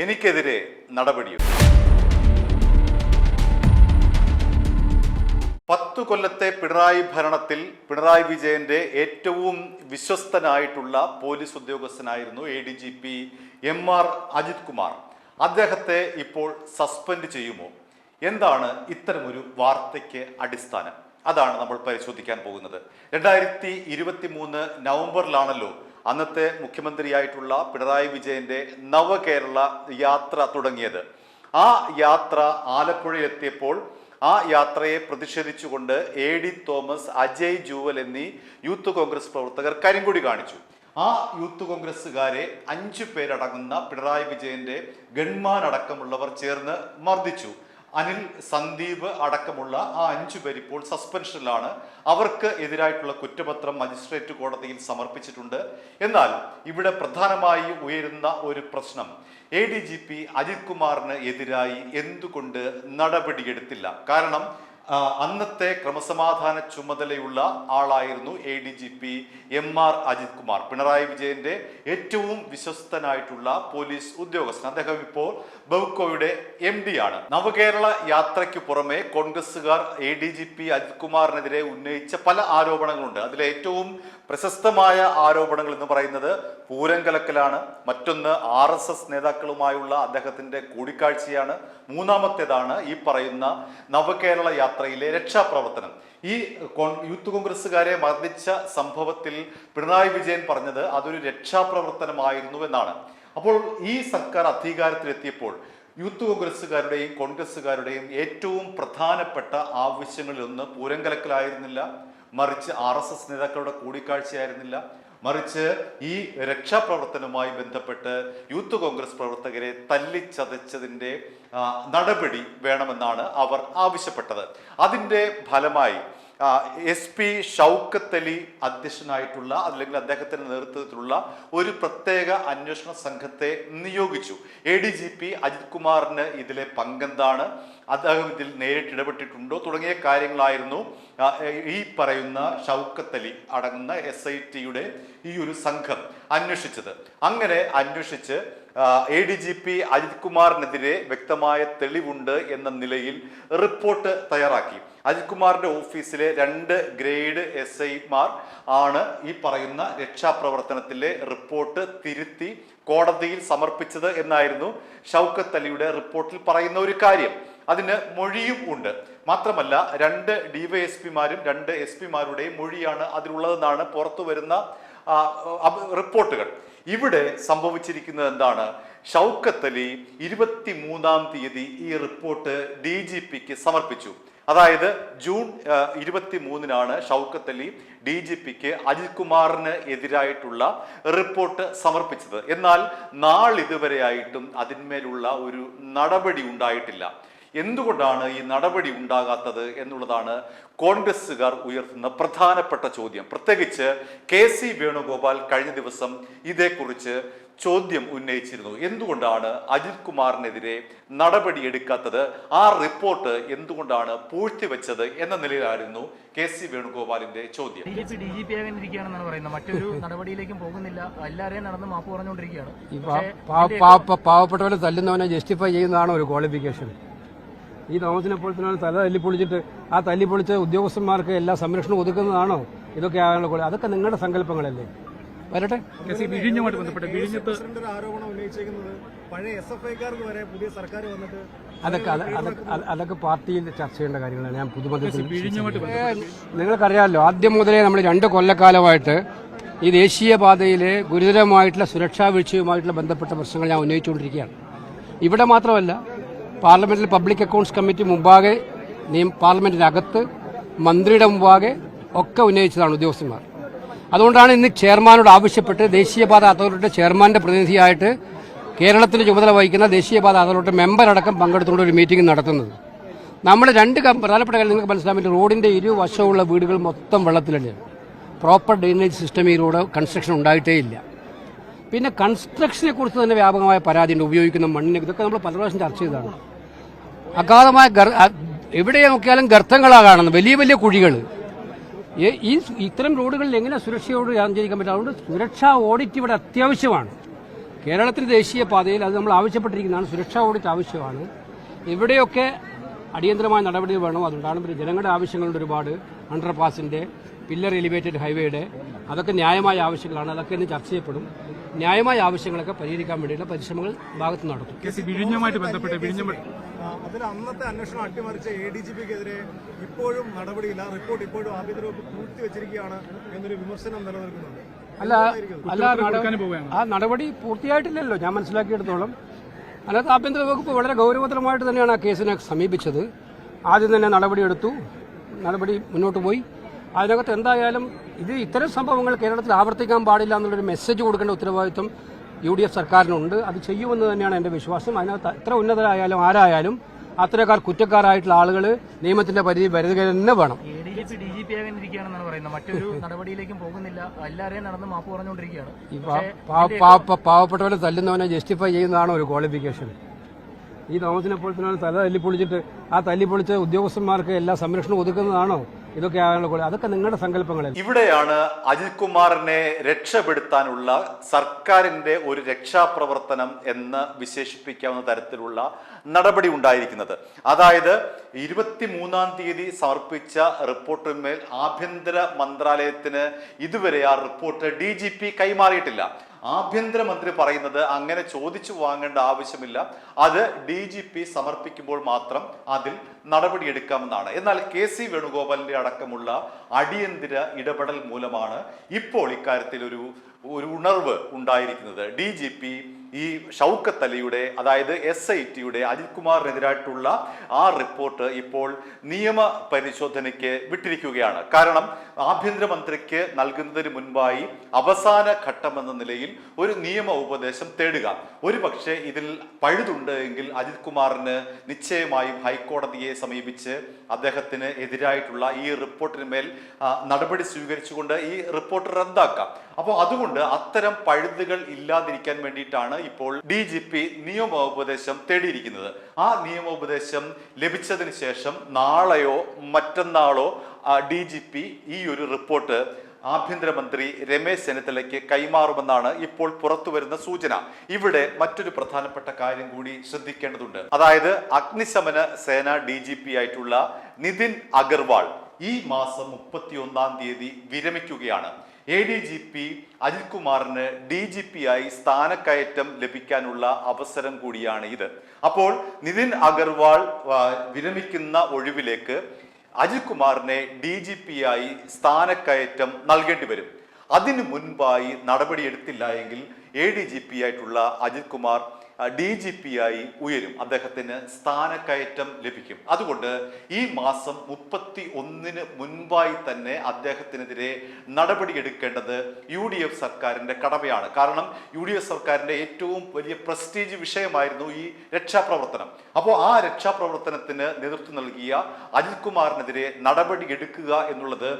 എനിക്കെതിരെ നടപടിയും. 10 കൊല്ലത്തെ പിണറായി ഭരണത്തിൽ പിണറായി വിജയന്റെ ഏറ്റവും വിശ്വസ്തനായിട്ടുള്ള പോലീസ് ഉദ്യോഗസ്ഥനായിരുന്നു ADGP MR അജിത് കുമാർ. അദ്ദേഹത്തെ ഇപ്പോൾ സസ്പെൻഡ് ചെയ്യുമോ? എന്താണ് ഇത്തരമൊരു വാർത്തയ്ക്ക് അടിസ്ഥാനം? അതാണ് നമ്മൾ പരിശോധിക്കാൻ പോകുന്നത്. 2023 നവംബറിലാണല്ലോ അന്നത്തെ മുഖ്യമന്ത്രിയായിട്ടുള്ള പിണറായി വിജയന്റെ നവകേരള യാത്ര തുടങ്ങിയത്. ആ യാത്ര ആലപ്പുഴയിലെത്തിയപ്പോൾ ആ യാത്രയെ പ്രതിഷേധിച്ചുകൊണ്ട് AD തോമസ്, അജയ് ജൂവൽ എന്നീ യൂത്ത് കോൺഗ്രസ് പ്രവർത്തകർ കരിങ്കൊടി കാണിച്ചു. ആ യൂത്ത് കോൺഗ്രസ്സുകാരെ 5 പേരടങ്ങുന്ന പിണറായി വിജയന്റെ ഗൺമാൻ അടക്കമുള്ളവർ ചേർന്ന് മർദ്ദിച്ചു. അനിൽ, സന്ദീപ് അടക്കമുള്ള ആ 5 പേർ ഇപ്പോൾ സസ്പെൻഷനിലാണ്. അവർക്ക് എതിരായിട്ടുള്ള കുറ്റപത്രം മജിസ്ട്രേറ്റ് കോടതിയിൽ സമർപ്പിച്ചിട്ടുണ്ട്. എന്നാൽ ഇവിടെ പ്രധാനമായി ഉയരുന്ന ഒരു പ്രശ്നം, ADGP അജിത് കുമാറിന് എതിരായി എന്തുകൊണ്ട് നടപടിയെടുത്തില്ല? കാരണം അന്നത്തെ ക്രമസമാധാന ചുമതലയുള്ള ആളായിരുന്നു ADGP MR അജിത് കുമാർ, പിണറായി വിജയന്റെ ഏറ്റവും വിശ്വസ്തനായിട്ടുള്ള പോലീസ് ഉദ്യോഗസ്ഥൻ. അദ്ദേഹം ഇപ്പോൾ ബെവ്കോയുടെ MD ആണ്. നവകേരള യാത്രയ്ക്ക് പുറമെ കോൺഗ്രസുകാർ ADGP അജിത് കുമാറിനെതിരെ ഉന്നയിച്ച പല ആരോപണങ്ങളുണ്ട്. അതിലെ ഏറ്റവും പ്രശസ്തമായ ആരോപണങ്ങൾ എന്ന് പറയുന്നത് പൂരം കലക്കലാണ്. മറ്റൊന്ന് RSS നേതാക്കളുമായുള്ള അദ്ദേഹത്തിന്റെ കൂടിക്കാഴ്ചയാണ്. മൂന്നാമത്തേതാണ് ഈ പറയുന്ന നവകേരള യാത്രയിലെ രക്ഷാപ്രവർത്തനം. ഈ യൂത്ത് കോൺഗ്രസ്സുകാരെ മർദ്ദിച്ച സംഭവത്തിൽ പിണറായി വിജയൻ പറഞ്ഞത് അതൊരു രക്ഷാപ്രവർത്തനമായിരുന്നു എന്നാണ്. അപ്പോൾ ഈ സർക്കാർ അധികാരത്തിലെത്തിയപ്പോൾ യൂത്ത് കോൺഗ്രസ്സുകാരുടെയും കോൺഗ്രസ്സുകാരുടെയും ഏറ്റവും പ്രധാനപ്പെട്ട ആവശ്യങ്ങളിലൊന്ന് പൂരം കലക്കലായിരുന്നില്ല, മറിച്ച് RSS നേതാക്കളുടെ കൂടിക്കാഴ്ചയായിരുന്നില്ല, മറിച്ച് ഈ രക്ഷാപ്രവർത്തനവുമായി ബന്ധപ്പെട്ട് യൂത്ത് കോൺഗ്രസ് പ്രവർത്തകരെ തല്ലിച്ചതച്ചതിൻ്റെ നടപടി വേണമെന്നാണ് അവർ ആവശ്യപ്പെട്ടത്. അതിൻ്റെ ഫലമായി SP ഷൗക്കത്ത് അലി അധ്യക്ഷനായിട്ടുള്ള, അല്ലെങ്കിൽ അദ്ദേഹത്തിന്റെ നേതൃത്വത്തിലുള്ള ഒരു പ്രത്യേക അന്വേഷണ സംഘത്തെ നിയോഗിച്ചു. ADGP അജിത് കുമാറിന് ഇതിലെ പങ്കെന്താണ്, അദ്ദേഹം ഇതിൽ നേരിട്ട് ഇടപെട്ടിട്ടുണ്ടോ തുടങ്ങിയ കാര്യങ്ങളായിരുന്നു ഈ പറയുന്ന ഷൗക്കത്ത് അലി അടങ്ങുന്ന SITയുടെ ഈ ഒരു സംഘം അന്വേഷിച്ചത്. അങ്ങനെ അന്വേഷിച്ച് ADGP അജിത് കുമാറിനെതിരെ വ്യക്തമായ തെളിവുണ്ട് എന്ന നിലയിൽ റിപ്പോർട്ട് തയ്യാറാക്കി. അജിത് കുമാറിന്റെ ഓഫീസിലെ 2 ഗ്രേഡ് SIമാർ ആണ് ഈ പറയുന്ന രക്ഷാപ്രവർത്തനത്തിലെ റിപ്പോർട്ട് തിരുത്തി കോടതിയിൽ സമർപ്പിച്ചത് എന്നായിരുന്നു ഷൗക്കത്ത് അലിയുടെ റിപ്പോർട്ടിൽ പറയുന്ന ഒരു കാര്യം. അതിന് മൊഴിയും ഉണ്ട്. മാത്രമല്ല 2 DYSPമാരും 2 SP-മാരുടെയും മൊഴിയാണ് അതിലുള്ളതെന്നാണ് പുറത്തു വരുന്ന റിപ്പോർട്ടുകൾ. ഇവിടെ സംഭവിച്ചിരിക്കുന്നത് എന്താണ്? ഷൗക്കത്ത് അലി 23-ാം തീയതി ഈ റിപ്പോർട്ട് DGPക്ക് സമർപ്പിച്ചു. അതായത് ജൂൺ 23-നാണ് ഷൗക്കത്ത് അലി DGPക്ക് അജിത് കുമാറിന് എതിരായിട്ടുള്ള റിപ്പോർട്ട് സമർപ്പിച്ചത്. എന്നാൽ നാളിതുവരെയായിട്ടും അതിന്മേലുള്ള ഒരു നടപടി ഉണ്ടായിട്ടില്ല. എന്തുകൊണ്ടാണ് ഈ നടപടി ഉണ്ടാകാത്തത് എന്നുള്ളതാണ് കോൺഗ്രസ്സുകാർ ഉയർത്തുന്ന പ്രധാനപ്പെട്ട ചോദ്യം. പ്രത്യേകിച്ച് KC വേണുഗോപാൽ കഴിഞ്ഞ ദിവസം ഇതേക്കുറിച്ച് ചോദ്യം ഉന്നയിച്ചിരുന്നു. എന്തുകൊണ്ടാണ് അജിത് കുമാറിനെതിരെ നടപടിയെടുക്കാത്തത്, ആ റിപ്പോർട്ട് എന്തുകൊണ്ടാണ് പൂഴ്ത്തിവെച്ചത് എന്ന നിലയിലായിരുന്നു KC വേണുഗോപാലിന്റെ ചോദ്യം. DGP ആകാനിരിക്കുകയാണെന്നാണ് പറയുന്നത്. മറ്റൊരു നടപടിയിലേക്കും പോകുന്നില്ല, എല്ലാവരെയും നടന്ന് മാപ്പ് പറഞ്ഞുകൊണ്ടിരിക്കുകയാണ്. പാവപ്പെട്ടവരെ തല്ലുന്നവനെ ജസ്റ്റിഫൈ ചെയ്യുന്നതാണ് ഒരു ക്വാളിഫിക്കേഷൻ. ഈ തോമസിനെ പോലെ തന്നെ തല തല്ലിപ്പൊളിച്ചിട്ട് ആ തല്ലിപ്പൊളിച്ച ഉദ്യോഗസ്ഥന്മാർക്ക് എല്ലാ സംരക്ഷണവും ഒതുക്കുന്നതാണോ ഇതൊക്കെ ആകാനുള്ള? അതൊക്കെ നിങ്ങളുടെ സങ്കല്പങ്ങളല്ലേ. വരട്ടെ. വിഴിഞ്ഞുമായിട്ട് ബന്ധപ്പെട്ട് ആരോപണം ഉന്നയിച്ചിരിക്കുന്നത് പഴയ SFIക്കാർക്ക് വരെ പുതിയ സർക്കാർ വന്നിട്ട് അതൊക്കെ പാർട്ടിയിൽ ചർച്ച ചെയ്യേണ്ട കാര്യങ്ങളാണ്. ഞാൻ പുതുമന്ത്രി നിങ്ങൾക്കറിയാമല്ലോ, ആദ്യം മുതലേ നമ്മൾ 2 കൊല്ലക്കാലമായിട്ട് ഈ ദേശീയപാതയിലെ ഗുരുതരമായിട്ടുള്ള സുരക്ഷാ വീഴ്ചയുമായിട്ടുള്ള ബന്ധപ്പെട്ട പ്രശ്നങ്ങൾ ഞാൻ ഉന്നയിച്ചുകൊണ്ടിരിക്കുകയാണ്. ഇവിടെ മാത്രമല്ല, പാർലമെന്റിൽ പബ്ലിക് അക്കൗണ്ട്സ് കമ്മിറ്റി മുമ്പാകെ, പാർലമെന്റിനകത്ത്, മന്ത്രിയുടെ മുമ്പാകെ ഒക്കെ ഉന്നയിച്ചതാണ് ഉദ്യോഗസ്ഥന്മാർ. അതുകൊണ്ടാണ് ഇന്ന് ചെയർമാനോട് ആവശ്യപ്പെട്ട് ദേശീയപാത അതോറിറ്റിയുടെ ചെയർമാന്റെ പ്രതിനിധിയായിട്ട് കേരളത്തിന്റെ ചുമതല വഹിക്കുന്ന ദേശീയപാത അതോറിറ്റി മെമ്പർ അടക്കം പങ്കെടുത്തുകൊണ്ട് ഒരു മീറ്റിംഗ് നടത്തുന്നത്. നമ്മൾ 2 പ്രധാനപ്പെട്ട കാര്യം നിങ്ങൾക്ക് മനസ്സിലാൻ പറ്റും. റോഡിന്റെ ഇരുവശമുള്ള വീടുകൾ മൊത്തം വെള്ളത്തിലാണ്. പ്രോപ്പർ ഡ്രെയിനേജ് സിസ്റ്റം ഈ റോഡ് കൺസ്ട്രക്ഷൻ ഉണ്ടായിട്ടേ ഇല്ല. പിന്നെ കൺസ്ട്രക്ഷനെ കുറിച്ച് തന്നെ വ്യാപകമായ പരാതിയുണ്ട്. ഉപയോഗിക്കുന്ന മണ്ണിനെ, ഇതൊക്കെ നമ്മൾ പല പ്രാവശ്യം ചർച്ച ചെയ്തതാണ്. അഗാധമായ എവിടെ നോക്കിയാലും ഗർത്തങ്ങളാണ് കാണുന്നത്, വലിയ വലിയ കുഴികൾ. ഈ ഇത്തരം റോഡുകളിൽ എങ്ങനെ സുരക്ഷയോട് സഞ്ചരിക്കാൻ പറ്റും? അതുകൊണ്ട് സുരക്ഷാ ഓഡിറ്റ് ഇവിടെ അത്യാവശ്യമാണ്. കേരളത്തിൽ ദേശീയപാതയിൽ അത് നമ്മൾ ആവശ്യപ്പെട്ടിരിക്കുന്നതാണ്, സുരക്ഷാ ഓഡിറ്റ് ആവശ്യമാണ്. ഇവിടെയൊക്കെ അടിയന്തരമായ നടപടി വേണം. അതുകൊണ്ടാണ് പിന്നെ ജനങ്ങളുടെ ആവശ്യങ്ങളുണ്ട് ഒരുപാട്. അണ്ടർപാസിന്റെ, പില്ലർ എലിവേറ്റഡ് ഹൈവേയുടെ അതൊക്കെ ന്യായമായ ആവശ്യങ്ങളാണ്. അതൊക്കെ ഇന്ന് ചർച്ച ചെയ്യപ്പെടും. ന്യായമായ ആവശ്യങ്ങളൊക്കെ പരിഹരിക്കാൻ വേണ്ടിയുള്ള പരിശ്രമങ്ങൾ ഭാഗത്ത് നടത്തും. വിഴിഞ്ഞുമായിട്ട് ബന്ധപ്പെട്ട് അതിൽ അന്നത്തെ അന്വേഷണം അട്ടിമറിച്ച ADGPക്കെതിരെ ഇപ്പോഴും നടപടിയില്ല. റിപ്പോർട്ട് ഇപ്പോഴും ആഭ്യന്തര വകുപ്പ് പൂഴ്ത്തിവെച്ചിരിക്കുകയാണ് എന്നൊരു വിമർശനം നിലനിൽക്കുന്നുണ്ട്. ആ നടപടി പൂർത്തിയായിട്ടില്ലല്ലോ ഞാൻ മനസ്സിലാക്കിയെടുത്തോളം. അതിനകത്ത് ആഭ്യന്തര വകുപ്പ് വളരെ ഗൗരവതരമായിട്ട് തന്നെയാണ് ആ കേസിനെ സമീപിച്ചത്. ആദ്യം തന്നെ നടപടിയെടുത്തു, നടപടി മുന്നോട്ട് പോയി. അതിനകത്ത് എന്തായാലും ഇത്തരം സംഭവങ്ങൾ കേരളത്തിൽ ആവർത്തിക്കാൻ പാടില്ല എന്നുള്ളൊരു മെസ്സേജ് കൊടുക്കേണ്ട ഉത്തരവാദിത്വം UDF സർക്കാരിനുണ്ട്. അത് ചെയ്യുമെന്ന് തന്നെയാണ് എൻ്റെ വിശ്വാസം. അതിനകത്ത് എത്ര ഉന്നതരായാലും ആരായാലും അത്തരക്കാർ കുറ്റക്കാരായിട്ടുള്ള ആളുകൾ നിയമത്തിന്റെ പരിധി വരിക തന്നെ വേണം. ADGP DGP ആകാനിരിക്കുകയാണെന്നാണ് പറയുന്നത്. മറ്റൊരു നടപടിയിലേക്കും പോകുന്നില്ല, എല്ലാവരെയും നടന്ന് മാപ്പ് പറഞ്ഞുകൊണ്ടിരിക്കുകയാണ്. ഈ പാവപ്പെട്ടവരെ തല്ലുന്നവനെ ജസ്റ്റിഫൈ ചെയ്യുന്നതാണ് ഒരു ക്വാളിഫിക്കേഷൻ. ഈ തോമസിനെ പോലെ തന്നെ തല തല്ലിപ്പൊളിച്ചിട്ട് ആ തല്ലിപ്പൊളിച്ച ഉദ്യോഗസ്ഥന്മാർക്ക് എല്ലാ സംരക്ഷണവും ഒതുക്കുന്നതാണോ ഇതൊക്കെ ആകാനുള്ള? അതൊക്കെ നിങ്ങളുടെ സങ്കല്പങ്ങളിൽ. ഇവിടെയാണ് അജിത് കുമാറിനെ രക്ഷപ്പെടുത്താനുള്ള സർക്കാരിന്റെ ഒരു രക്ഷാപ്രവർത്തനം എന്ന് വിശേഷിപ്പിക്കാവുന്ന തരത്തിലുള്ള നടപടി ഉണ്ടായിരിക്കുന്നത്. അതായത് 23-ാം തീയതി സമർപ്പിച്ച റിപ്പോർട്ടിന്മേൽ ആഭ്യന്തര മന്ത്രാലയത്തിന് ഇതുവരെ ആ റിപ്പോർട്ട് DGP കൈമാറിയിട്ടില്ല. ആഭ്യന്തരമന്ത്രി പറയുന്നത് അങ്ങനെ ചോദിച്ചു വാങ്ങേണ്ട ആവശ്യമില്ല, അത് DGP സമർപ്പിക്കുമ്പോൾ മാത്രം അതിൽ നടപടിയെടുക്കാമെന്നാണ്. എന്നാൽ KC വേണുഗോപാലിന്റെ അടക്കമുള്ള അടിയന്തര ഇടപെടൽ മൂലമാണ് ഇപ്പോൾ ഇക്കാര്യത്തിൽ ഒരു ഉണർവ് ഉണ്ടായിരിക്കുന്നത്. DGP ഈ ഷൗക്കത്ത് അലിയുടെ, അതായത് SITയുടെ അജിത് കുമാറിനെതിരായിട്ടുള്ള ആ റിപ്പോർട്ട് ഇപ്പോൾ നിയമ പരിശോധനയ്ക്ക് വിട്ടിരിക്കുകയാണ്. കാരണം ആഭ്യന്തരമന്ത്രിക്ക് നൽകുന്നതിന് മുൻപായി അവസാന ഘട്ടമെന്ന നിലയിൽ ഒരു നിയമ ഉപദേശം തേടുക. ഒരു പക്ഷേ ഇതിൽ പഴുതുണ്ട് എങ്കിൽ അജിത് കുമാറിന് നിശ്ചയമായും ഹൈക്കോടതിയെ സമീപിച്ച് അദ്ദേഹത്തിന് എതിരായിട്ടുള്ള ഈ റിപ്പോർട്ടിന്മേൽ നടപടി സ്വീകരിച്ചുകൊണ്ട് ഈ റിപ്പോർട്ട് റദ്ദാക്കാം. അപ്പോൾ അതുകൊണ്ട് അത്തരം പഴുതുകൾ ഇല്ലാതിരിക്കാൻ വേണ്ടിയിട്ടാണ് ഇപ്പോൾ DGP നിയമോപദേശം തേടിയിരിക്കുന്നത്. ആ നിയമോപദേശം ലഭിച്ചതിന് ശേഷം നാളെയോ മറ്റന്നാളോ DGP ഈ ഒരു റിപ്പോർട്ട് ആഭ്യന്തരമന്ത്രി രമേശ് ചെന്നിത്തലയ്ക്ക് കൈമാറുമെന്നാണ് ഇപ്പോൾ പുറത്തു വരുന്ന സൂചന. ഇവിടെ മറ്റൊരു പ്രധാനപ്പെട്ട കാര്യം കൂടി ശ്രദ്ധിക്കേണ്ടതുണ്ട്. അതായത് അഗ്നിശമന സേന DGP ആയിട്ടുള്ള നിതിൻ അഗർവാൾ ഈ മാസം 31-ാം തീയതി വിരമിക്കുകയാണ്. ADGP അജിത് കുമാറിന് DGP ആയി സ്ഥാനക്കയറ്റം ലഭിക്കാനുള്ള അവസരം കൂടിയാണ് ഇത്. അപ്പോൾ നിതിൻ അഗർവാൾ വിരമിക്കുന്ന ഒഴിവിലേക്ക് അജിത് കുമാറിനെ DGP ആയി സ്ഥാനക്കയറ്റം നൽകേണ്ടി വരും. അതിനു മുൻപായി നടപടിയെടുത്തില്ല എങ്കിൽ ADGP ആയിട്ടുള്ള അജിത് കുമാർ DGP ആയി ഉയരും, അദ്ദേഹത്തിന് സ്ഥാനക്കയറ്റം ലഭിക്കും. അതുകൊണ്ട് ഈ മാസം 31-ന് മുൻപായി തന്നെ അദ്ദേഹത്തിനെതിരെ നടപടിയെടുക്കേണ്ടത് UDF സർക്കാരിന്റെ കടമയാണ്. കാരണം UDF സർക്കാരിന്റെ ഏറ്റവും വലിയ പ്രസ്റ്റീജ് വിഷയമായിരുന്നു ഈ രക്ഷാപ്രവർത്തനം. അപ്പോൾ ആ രക്ഷാപ്രവർത്തനത്തിന് നേതൃത്വം നൽകിയ അജിത് കുമാറിനെതിരെ നടപടി എടുക്കുക എന്നുള്ളത്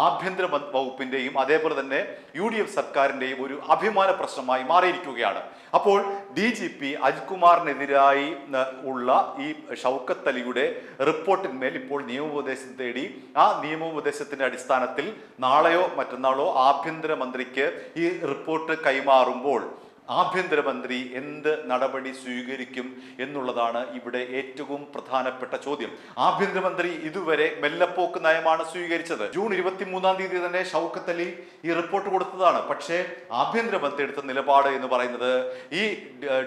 ആഭ്യന്തര വകുപ്പിന്റെയും അതേപോലെ തന്നെ UDF സർക്കാരിന്റെയും ഒരു അഭിമാന പ്രശ്നമായി മാറിയിരിക്കുകയാണ്. അപ്പോൾ DGP അജിത് കുമാറിനെതിരായി ഉള്ള ഈ ഷൗക്കത്ത് അലിയുടെ റിപ്പോർട്ടിന്മേൽ ഇപ്പോൾ നിയമോപദേശം തേടി ആ നിയമോപദേശത്തിന്റെ അടിസ്ഥാനത്തിൽ നാളെയോ മറ്റന്നാളോ ആഭ്യന്തരമന്ത്രിക്ക് ഈ റിപ്പോർട്ട് കൈമാറുമ്പോൾ ആഭ്യന്തരമന്ത്രി എന്ത് നടപടി സ്വീകരിക്കും എന്നുള്ളതാണ് ഇവിടെ ഏറ്റവും പ്രധാനപ്പെട്ട ചോദ്യം. ആഭ്യന്തരമന്ത്രി ഇതുവരെ മെല്ലപ്പോക്ക് നയമാണ് സ്വീകരിച്ചത്. ജൂൺ 23-ാം തീയതി തന്നെ ഷൗക്കത്ത് അലി ഈ റിപ്പോർട്ട് കൊടുത്തതാണ്. പക്ഷേ ആഭ്യന്തരമന്ത്രി എടുത്ത നിലപാട് എന്ന് പറയുന്നത് ഈ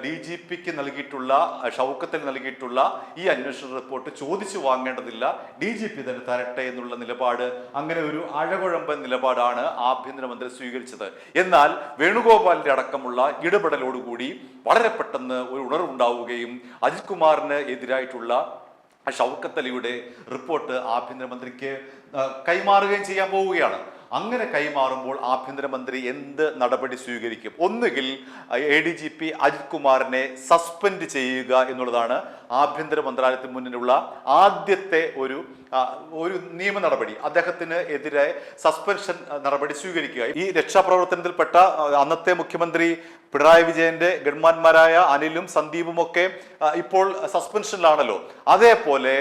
DGPക്ക് നൽകിയിട്ടുള്ള ഷൗക്കത്ത് അലി നൽകിയിട്ടുള്ള ഈ അന്വേഷണ റിപ്പോർട്ട് ചോദിച്ചു വാങ്ങേണ്ടതില്ല, DGP തന്നെ തരട്ടെ എന്നുള്ള നിലപാട്, അങ്ങനെ ഒരു അഴകുഴമ്പൻ നിലപാടാണ് ആഭ്യന്തരമന്ത്രി സ്വീകരിച്ചത്. എന്നാൽ വേണുഗോപാലിന്റെ അടക്കമുള്ള ഇടപെടലോടുകൂടി വളരെ പെട്ടെന്ന് ഒരു ഉണർവുണ്ടാവുകയും അജിത് കുമാറിന് എതിരായിട്ടുള്ള ഷൗക്കത്ത് അലിയുടെ റിപ്പോർട്ട് ആഭ്യന്തരമന്ത്രിക്ക് കൈമാറുകയും ചെയ്യാൻ പോവുകയാണ്. അങ്ങനെ കൈമാറുമ്പോൾ ആഭ്യന്തരമന്ത്രി എന്ത് നടപടി സ്വീകരിക്കും? ഒന്നുകിൽ ADGP അജിത് കുമാറിനെ സസ്പെൻഡ് ചെയ്യുക എന്നുള്ളതാണ് ആഭ്യന്തര മന്ത്രാലയത്തിന് മുന്നിലുള്ള ആദ്യത്തെ ഒരു ഒരു നിയമ നടപടി, അദ്ദേഹത്തിന് എതിരെ സസ്പെൻഷൻ നടപടി സ്വീകരിക്കുക. ഈ രക്ഷാപ്രവർത്തനത്തിൽപ്പെട്ട അന്നത്തെ മുഖ്യമന്ത്രി പിണറായി വിജയന്റെ ഗൺമാന്മാരായ അനിലും സന്ദീപും ഒക്കെ ഇപ്പോൾ സസ്പെൻഷനിലാണല്ലോ. അതേപോലെ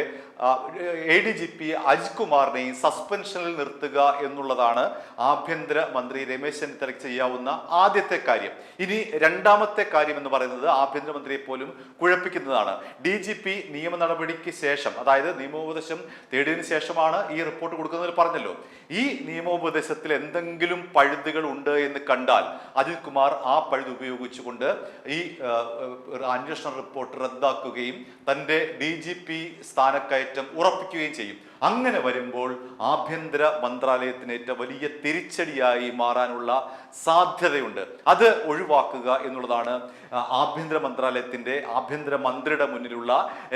ADGP അജിത് കുമാറിനെയും സസ്പെൻഷനിൽ നിർത്തുക എന്നുള്ളതാണ് ആഭ്യന്തര മന്ത്രി രമേശ് ചെന്നിത്തലയ്ക്ക് ചെയ്യാവുന്ന ആദ്യത്തെ കാര്യം. ഇനി രണ്ടാമത്തെ കാര്യം എന്ന് പറയുന്നത് ആഭ്യന്തരമന്ത്രിയെ പോലും കുഴപ്പിക്കുന്നതാണ്. DGP നിയമ നടപടിക്ക് ശേഷം, അതായത് നിയമോപദേശം തേടിയതിനു ശേഷമാണ് ഈ റിപ്പോർട്ട് കൊടുക്കുന്നതിൽ പറഞ്ഞല്ലോ. ഈ നിയമോപദേശത്തിൽ എന്തെങ്കിലും പഴുതുകൾ ഉണ്ട് എന്ന് കണ്ടാൽ അജിത് കുമാർ ആ പഴുത് ഉപയോഗിച്ചുകൊണ്ട് ഈ അന്വേഷണ റിപ്പോർട്ട് റദ്ദാക്കുകയും തന്റെ DGP സ്ഥാനക്കയറ്റം ഉറപ്പിക്കുകയും ചെയ്യും. അങ്ങനെ വരുമ്പോൾ ആഭ്യന്തര മന്ത്രാലയത്തിനേറ്റ വലിയ തിരിച്ചടിയായി മാറാനുള്ള സാധ്യതയുണ്ട്. അത് ഒഴിവാക്കുക എന്നുള്ളതാണ് ആഭ്യന്തര മന്ത്രാലയത്തിന്റെ ആഭ്യന്തര മന്ത്രിയുടെ മുന്നിലുള്ള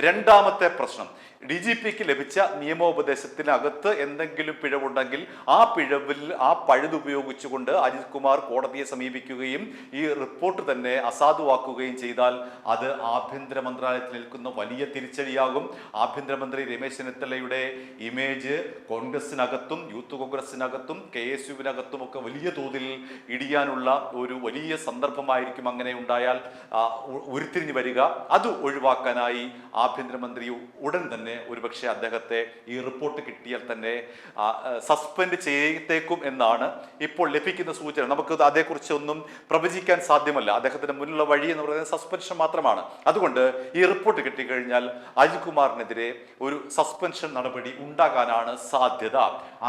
രണ്ടാമത്തെ പ്രശ്നം. DGPക്ക് ലഭിച്ച നിയമോപദേശത്തിനകത്ത് എന്തെങ്കിലും പിഴവുണ്ടെങ്കിൽ ആ പിഴവിൽ ആ പഴുത് ഉപയോഗിച്ചുകൊണ്ട് അജിത് കുമാർ കോടതിയെ സമീപിക്കുകയും ഈ റിപ്പോർട്ട് തന്നെ അസാധുവാക്കുകയും ചെയ്താൽ അത് ആഭ്യന്തര മന്ത്രാലയത്തിൽ നിൽക്കുന്ന വലിയ തിരിച്ചടിയാകും. ആഭ്യന്തരമന്ത്രി രമേശ് ചെന്നിത്തലയുടെ ഇമേജ് കോൺഗ്രസിനകത്തും യൂത്ത് കോൺഗ്രസിനകത്തും KSUവിനകത്തും ഒക്കെ വലിയ തോതിൽ ഇടിയാനുള്ള ഒരു വലിയ സന്ദർഭമായിരിക്കും അങ്ങനെ ഉണ്ടായാൽ ഉരുത്തിരിഞ്ഞു വരിക. അത് ഒഴിവാക്കാനായി ആഭ്യന്തരമന്ത്രി ഉടൻ തന്നെ ഒരുപക്ഷെ അദ്ദേഹത്തെ ഈ റിപ്പോർട്ട് കിട്ടിയാൽ തന്നെ സസ്പെൻഡ് ചെയ്തേക്കും എന്നാണ് ഇപ്പോൾ ലഭിക്കുന്ന സൂചന. നമുക്ക് അതേക്കുറിച്ച് ഒന്നും പ്രവചിക്കാൻ സാധ്യമല്ല. അദ്ദേഹത്തിന്റെ മുന്നിലുള്ള വഴി എന്ന് പറയുന്നത് സസ്പെൻഷൻ മാത്രമാണ്. അതുകൊണ്ട് ഈ റിപ്പോർട്ട് കിട്ടിക്കഴിഞ്ഞാൽ അജിത് കുമാറിനെതിരെ ഒരു സസ്പെൻഷൻ നടപടി ഉണ്ടാകാനാണ് സാധ്യത.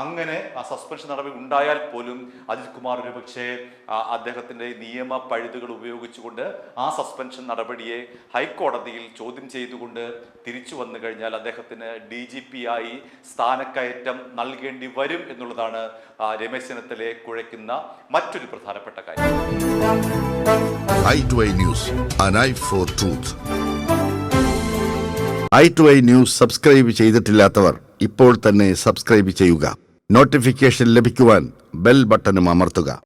അങ്ങനെ ആ സസ്പെൻഷൻ നടപടി ഉണ്ടായാൽ പോലും അജിത് കുമാർ ഒരുപക്ഷെ അദ്ദേഹത്തിന്റെ നിയമ പഴുതുകൾ ഉപയോഗിച്ചുകൊണ്ട് ആ സസ്പെൻഷൻ നടപടിയെ ഹൈക്കോടതിയിൽ ചോദ്യം ചെയ്തുകൊണ്ട് തിരിച്ചു വന്നു കഴിഞ്ഞാൽ അദ്ദേഹത്തിന് DGP ആയി സ്ഥാനക്കയറ്റം നൽകേണ്ടി വരും എന്നുള്ളതാണ് രമേശ് ചെന്നിത്തലയെ കുഴയ്ക്കുന്ന മറ്റൊരു പ്രധാനപ്പെട്ട കാര്യം. i2i News, an eye for truth. i2i news subscribe ചെയ്തിട്ടില്ലാത്തവർ ഇപ്പോൾ തന്നെ സബ്സ്ക്രൈബ് ചെയ്യുക. നോട്ടിഫിക്കേഷൻ ലഭിക്കുവാൻ ബെൽ ബട്ടണും അമർത്തുക.